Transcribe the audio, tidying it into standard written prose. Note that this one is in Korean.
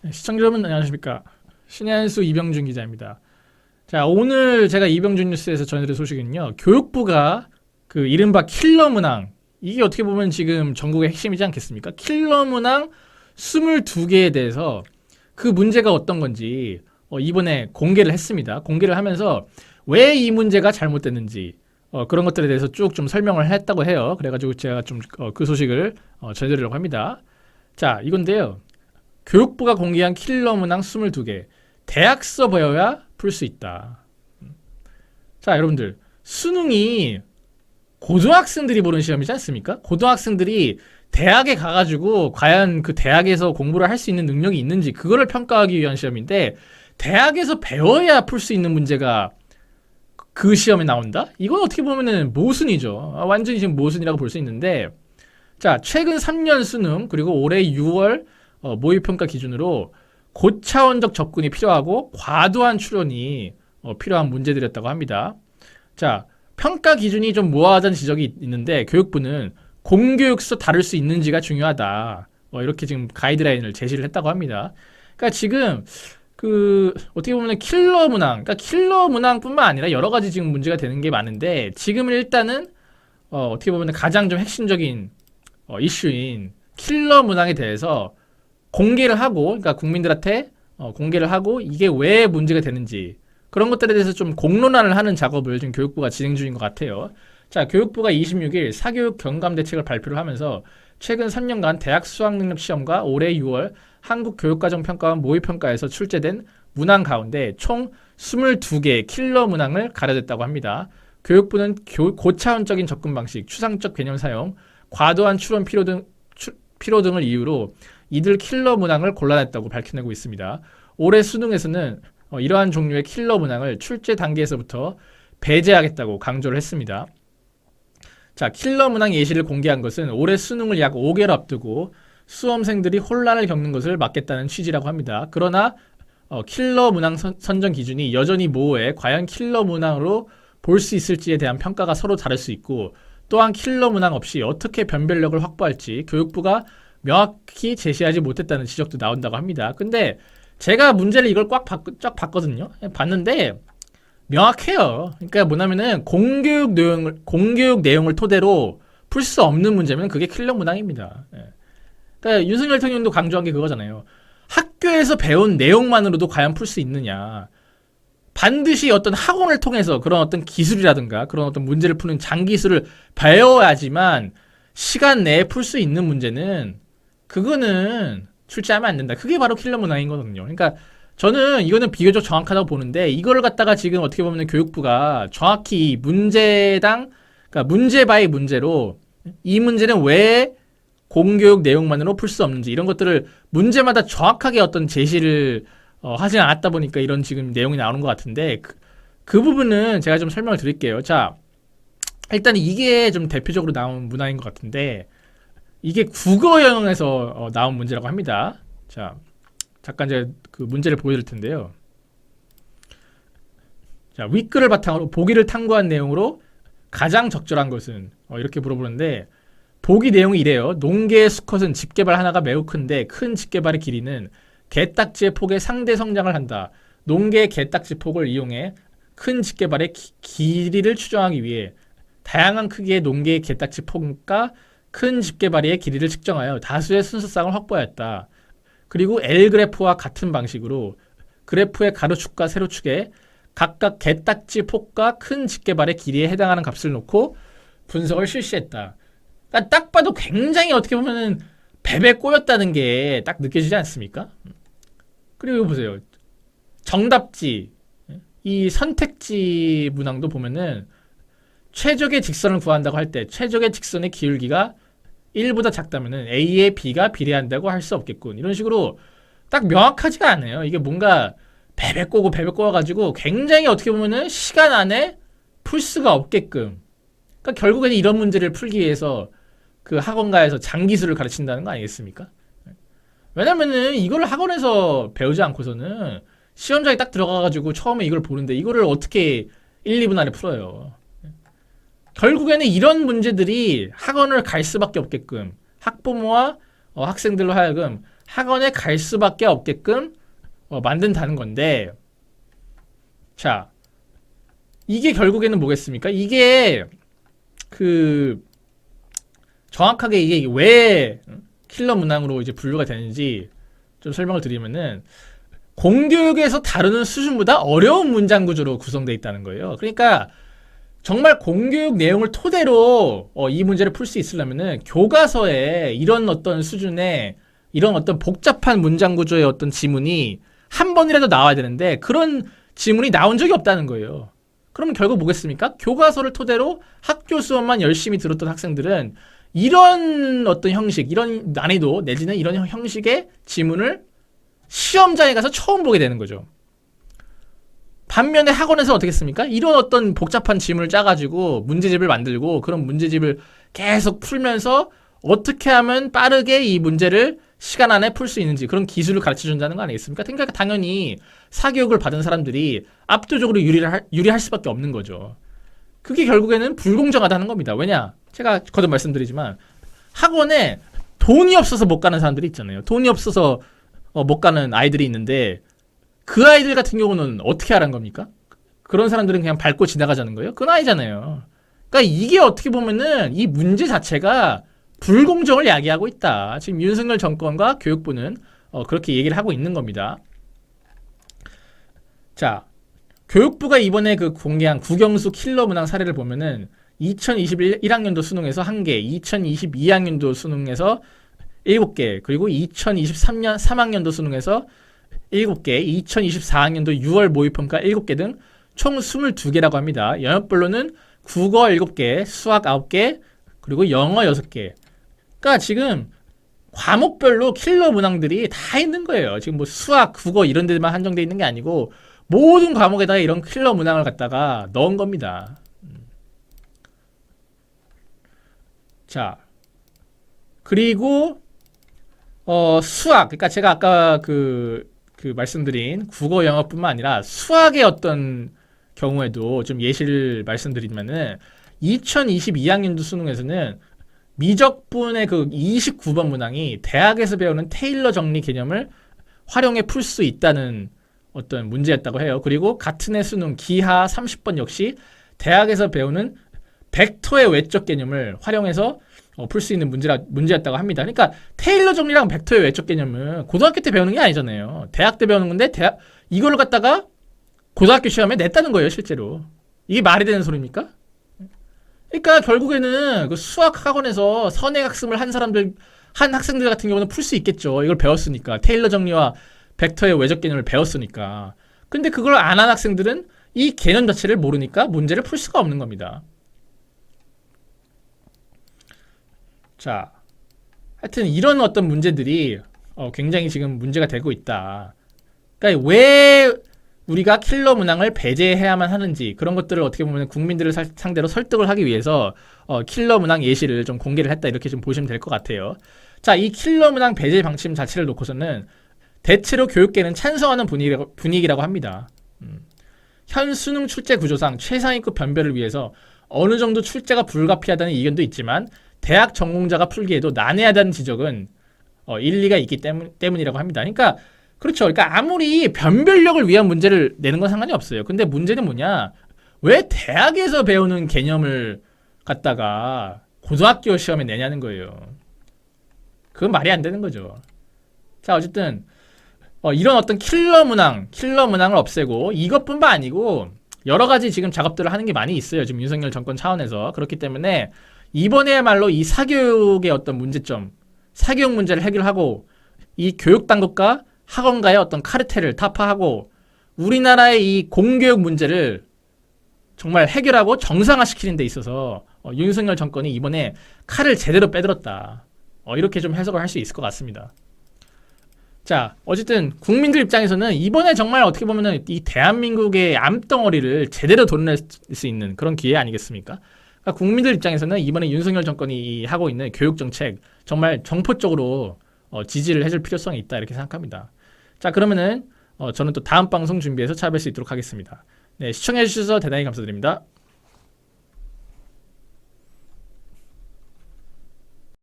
시청자 여러분 안녕하십니까. 신의 한수 이병준 기자입니다. 자, 오늘 제가 이병준 뉴스에서 전해드릴 소식은요. 교육부가 그 이른바 킬러 문항, 이게 어떻게 보면 지금 전국의 핵심이지 않겠습니까? 킬러 문항 22개에 대해서 그 문제가 어떤 건지 이번에 공개를 했습니다. 공개를 하면서 왜 이 문제가 잘못됐는지 그런 것들에 대해서 쭉 좀 설명을 했다고 해요. 그래가지고 제가 좀 그 소식을 전해드리려고 합니다. 자, 이건데요. 교육부가 공개한 킬러 문항 22개. 대학서 배워야 풀 수 있다. 자, 여러분들. 수능이 고등학생들이 보는 시험이지 않습니까? 고등학생들이 대학에 가가지고 과연 그 대학에서 공부를 할 수 있는 능력이 있는지 그거를 평가하기 위한 시험인데 대학에서 배워야 풀 수 있는 문제가 그 시험에 나온다? 이건 어떻게 보면은 모순이죠. 완전히 지금 모순이라고 볼 수 있는데 자, 최근 3년 수능 그리고 올해 6월 모의평가 기준으로 고차원적 접근이 필요하고 과도한 추론이 필요한 문제들이었다고 합니다. 자, 평가 기준이 좀 모호하다는 지적이 있는데 교육부는 공교육서 다룰 수 있는지가 중요하다. 이렇게 지금 가이드라인을 제시를 했다고 합니다. 그러니까 지금 그 어떻게 보면 킬러 문항, 그러니까 킬러 문항뿐만 아니라 여러 가지 지금 문제가 되는 게 많은데 지금은 일단은 어떻게 보면 가장 좀 핵심적인 이슈인 킬러 문항에 대해서 공개를 하고, 그러니까 국민들한테 공개를 하고 이게 왜 문제가 되는지 그런 것들에 대해서 좀 공론화를 하는 작업을 지금 교육부가 진행 중인 것 같아요. 자, 교육부가 26일 사교육 경감 대책을 발표를 하면서 최근 3년간 대학 수학능력 시험과 올해 6월 한국교육과정평가원 모의평가에서 출제된 문항 가운데 총 22개 킬러 문항을 가려냈다고 합니다. 교육부는 고차원적인 접근 방식, 추상적 개념 사용, 과도한 추론 필요 등을 이유로 이들 킬러 문항을 골라냈다고 밝혀내고 있습니다. 올해 수능에서는 이러한 종류의 킬러 문항을 출제 단계에서부터 배제하겠다고 강조를 했습니다. 자, 킬러 문항 예시를 공개한 것은 올해 수능을 약 5개월 앞두고 수험생들이 혼란을 겪는 것을 막겠다는 취지라고 합니다. 그러나 킬러 문항 선정 기준이 여전히 모호해 과연 킬러 문항으로 볼 수 있을지에 대한 평가가 서로 다를 수 있고 또한 킬러 문항 없이 어떻게 변별력을 확보할지 교육부가 명확히 제시하지 못했다는 지적도 나온다고 합니다. 근데 제가 문제를 이걸 쫙 봤거든요. 봤는데 명확해요. 그러니까 뭐냐면은 공교육 내용을 토대로 풀 수 없는 문제면 그게 킬러 문항입니다. 그러니까 윤석열 대통령도 강조한 게 그거잖아요. 학교에서 배운 내용만으로도 과연 풀 수 있느냐. 반드시 어떤 학원을 통해서 그런 어떤 기술이라든가 그런 어떤 문제를 푸는 장기술을 배워야지만 시간 내에 풀 수 있는 문제는 그거는 출제하면 안 된다. 그게 바로 킬러 문항인 거거든요. 그러니까 저는 이거는 비교적 정확하다고 보는데 이거를 갖다가 지금 어떻게 보면 교육부가 정확히 그러니까 문제 바이 문제로 이 문제는 왜 공교육 내용만으로 풀 수 없는지 이런 것들을 문제마다 정확하게 어떤 제시를 하지 않았다 보니까 이런 지금 내용이 나오는 것 같은데 그 부분은 제가 좀 설명을 드릴게요. 자, 일단 이게 좀 대표적으로 나온 문항인 것 같은데 이게 국어 영역에서 나온 문제라고 합니다. 자, 잠깐 제가 그 문제를 보여드릴 텐데요. 자, 윗글을 바탕으로 보기를 탐구한 내용으로 가장 적절한 것은 이렇게 물어보는데 보기 내용이 이래요. 농개의 수컷은 집게발 하나가 매우 큰데 큰 집게발의 길이는 개딱지의 폭의 상대 성장을 한다. 농개의 개딱지 폭을 이용해 큰 집게발의 길이를 추정하기 위해 다양한 크기의 농개의 개딱지 폭과 큰 집게발이의 길이를 측정하여 다수의 순서쌍을 확보하였다. 그리고 L 그래프와 같은 방식으로 그래프의 가로축과 세로축에 각각 개딱지 폭과 큰 집게발의 길이에 해당하는 값을 놓고 분석을 실시했다. 그러니까 딱 봐도 굉장히 어떻게 보면은 뱀에 꼬였다는 게 딱 느껴지지 않습니까? 그리고 보세요. 정답지, 이 선택지 문항도 보면은 최적의 직선을 구한다고 할 때 최적의 직선의 기울기가 1보다 작다면은 A에 B가 비례한다고 할 수 없겠군. 이런 식으로 딱 명확하지가 않아요. 이게 뭔가 베베 꼬가지고 굉장히 어떻게 보면은 시간 안에 풀 수가 없게끔. 그러니까 결국에는 이런 문제를 풀기 위해서 그 학원가에서 장기술을 가르친다는 거 아니겠습니까? 왜냐면은 이걸 학원에서 배우지 않고서는 시험장에 딱 들어가가지고 처음에 이걸 보는데 이거를 어떻게 1, 2분 안에 풀어요. 결국에는 이런 문제들이 학원을 갈 수밖에 없게끔 학부모와 학생들로 하여금 학원에 갈 수밖에 없게끔 만든다는 건데, 자, 이게 결국에는 뭐겠습니까? 이게 그 정확하게 이게 왜 킬러 문항으로 이제 분류가 되는지 좀 설명을 드리면은, 공교육에서 다루는 수준보다 어려운 문장 구조로 구성되어 있다는 거예요. 그러니까 정말 공교육 내용을 토대로 이 문제를 풀 수 있으려면은 교과서에 이런 어떤 수준의 이런 어떤 복잡한 문장 구조의 어떤 지문이 한 번이라도 나와야 되는데, 그런 지문이 나온 적이 없다는 거예요. 그러면 결국 뭐겠습니까? 교과서를 토대로 학교 수업만 열심히 들었던 학생들은 이런 어떤 형식, 이런 난이도 내지는 이런 형식의 지문을 시험장에 가서 처음 보게 되는 거죠. 반면에 학원에서 어떻게 했습니까? 이런 어떤 복잡한 지문을 짜가지고 문제집을 만들고, 그런 문제집을 계속 풀면서 어떻게 하면 빠르게 이 문제를 시간 안에 풀 수 있는지 그런 기술을 가르쳐 준다는 거 아니겠습니까? 그러니까 당연히 사교육을 받은 사람들이 압도적으로 유리할 수밖에 없는 거죠. 그게 결국에는 불공정하다는 겁니다. 왜냐? 제가 거듭 말씀드리지만 학원에 돈이 없어서 못 가는 사람들이 있잖아요. 돈이 없어서 못 가는 아이들이 있는데, 그 아이들 같은 경우는 어떻게 하라는 겁니까? 그런 사람들은 그냥 밟고 지나가자는 거예요? 그건 아니잖아요. 그러니까 이게 어떻게 보면은 이 문제 자체가 불공정을 야기하고 있다. 지금 윤석열 정권과 교육부는 그렇게 얘기를 하고 있는 겁니다. 자, 교육부가 이번에 그 공개한 국영수 킬러 문항 사례를 보면은 2021학년도 수능에서 1개, 2022학년도 수능에서 7개, 그리고 3학년도 수능에서 7개, 2024학년도 6월 모의평가 7개 등 총 22개라고 합니다. 영역별로는 국어 7개, 수학 9개, 그리고 영어 6개. 그러니까 지금 과목별로 킬러 문항들이 다 있는 거예요. 지금 뭐 수학, 국어 이런 데만 한정되어 있는 게 아니고 모든 과목에다가 이런 킬러 문항을 갖다가 넣은 겁니다. 자, 그리고 수학, 그러니까 제가 아까 그 말씀드린 국어 영어뿐만 아니라 수학의 어떤 경우에도 좀 예시를 말씀드리면은 2022학년도 수능에서는 미적분의 그 29번 문항이 대학에서 배우는 테일러 정리 개념을 활용해 풀 수 있다는 어떤 문제였다고 해요. 그리고 같은 해 수능 기하 30번 역시 대학에서 배우는 벡터의 외적 개념을 활용해서 풀 수 있는 문제였다고 합니다. 그러니까 테일러 정리랑 벡터의 외적 개념은 고등학교 때 배우는 게 아니잖아요. 대학 때 배우는 건데 이걸 갖다가 고등학교 시험에 냈다는 거예요, 실제로. 이게 말이 되는 소리입니까? 그러니까 결국에는 그 수학 학원에서 선행학습을 한 학생들 같은 경우는 풀 수 있겠죠. 이걸 배웠으니까. 테일러 정리와 벡터의 외적 개념을 배웠으니까. 근데 그걸 안 한 학생들은 이 개념 자체를 모르니까 문제를 풀 수가 없는 겁니다. 자, 하여튼 이런 어떤 문제들이 굉장히 지금 문제가 되고 있다. 그러니까 왜 우리가 킬러 문항을 배제해야만 하는지, 그런 것들을 어떻게 보면 국민들을 상대로 설득을 하기 위해서 킬러 문항 예시를 좀 공개를 했다, 이렇게 좀 보시면 될 것 같아요. 자, 이 킬러 문항 배제 방침 자체를 놓고서는 대체로 교육계는 찬성하는 분위기라고 합니다. 현 수능 출제 구조상 최상위급 변별을 위해서 어느 정도 출제가 불가피하다는 의견도 있지만 대학 전공자가 풀기에도 난해하다는 지적은 일리가 있기 때문이라고 합니다. 그러니까 그렇죠. 그러니까 아무리 변별력을 위한 문제를 내는 건 상관이 없어요. 근데 문제는 뭐냐? 왜 대학에서 배우는 개념을 갖다가 고등학교 시험에 내냐는 거예요. 그건 말이 안 되는 거죠. 자, 어쨌든 이런 어떤 킬러 문항을 없애고, 이것뿐만 아니고 여러 가지 지금 작업들을 하는 게 많이 있어요. 지금 윤석열 정권 차원에서. 그렇기 때문에 이번에야말로 이 사교육의 어떤 문제점, 사교육 문제를 해결하고, 이 교육당국과 학원가의 어떤 카르텔을 타파하고, 우리나라의 이 공교육 문제를 정말 해결하고 정상화시키는 데 있어서 윤석열 정권이 이번에 칼을 제대로 빼들었다. 이렇게 좀 해석을 할 수 있을 것 같습니다. 자, 어쨌든 국민들 입장에서는 이번에 정말 어떻게 보면은 이 대한민국의 암덩어리를 제대로 도려낼 수 있는 그런 기회 아니겠습니까? 그러니까 국민들 입장에서는 이번에 윤석열 정권이 하고 있는 교육정책 정말 정포적으로 지지를 해줄 필요성이 있다, 이렇게 생각합니다. 자, 그러면은 저는 또 다음 방송 준비해서 찾아뵐 수 있도록 하겠습니다. 네, 시청해주셔서 대단히 감사드립니다.